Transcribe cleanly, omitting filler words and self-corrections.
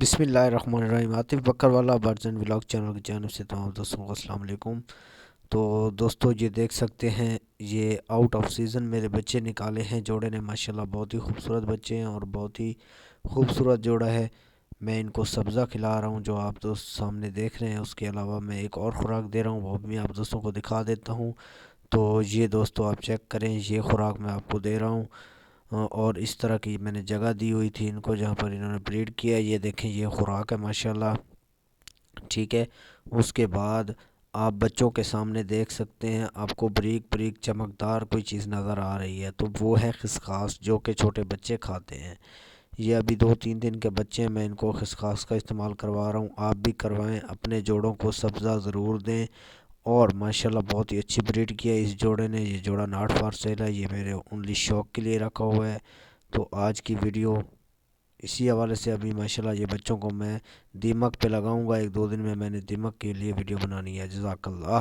بسم اللہ الرحمن الرحیم۔ عاطف بکر والا برزن ولاگ چینل کی جانب سے تمام دوستوں کو السلام علیکم۔ تو دوستو یہ دیکھ سکتے ہیں، یہ آؤٹ آف سیزن میرے بچے نکالے ہیں جوڑے نے، ماشاءاللہ بہت ہی خوبصورت بچے ہیں اور بہت ہی خوبصورت جوڑا ہے۔ میں ان کو سبزہ کھلا رہا ہوں جو آپ دوست سامنے دیکھ رہے ہیں، اس کے علاوہ میں ایک اور خوراک دے رہا ہوں، وہ بھی آپ دوستوں کو دکھا دیتا ہوں۔ تو یہ دوستو آپ چیک کریں، یہ خوراک میں آپ کو دے رہا ہوں، اور اس طرح کی میں نے جگہ دی ہوئی تھی ان کو جہاں پر انہوں نے بریڈ کیا۔ یہ دیکھیں، یہ خوراک ہے ماشاءاللہ، ٹھیک ہے۔ اس کے بعد آپ بچوں کے سامنے دیکھ سکتے ہیں، آپ کو بریک بریک چمکدار کوئی چیز نظر آ رہی ہے، تو وہ ہے خسخاس جو کہ چھوٹے بچے کھاتے ہیں۔ یہ ابھی 2-3 دن کے بچے ہیں، میں ان کو خسخاس کا استعمال کروا رہا ہوں، آپ بھی کروائیں، اپنے جوڑوں کو سبزہ ضرور دیں۔ اور ماشاءاللہ بہت ہی اچھی بریڈ کیا ہے اس جوڑے نے، یہ جوڑا ناٹ فار سیل ہے، یہ میرے اونلی شوق کے لیے رکھا ہوا ہے۔ تو آج کی ویڈیو اسی حوالے سے، ابھی ماشاءاللہ یہ بچوں کو میں دیمک پہ لگاؤں گا، 1-2 دن میں میں نے دیمک کے لیے ویڈیو بنانی ہے۔ جزاک اللہ۔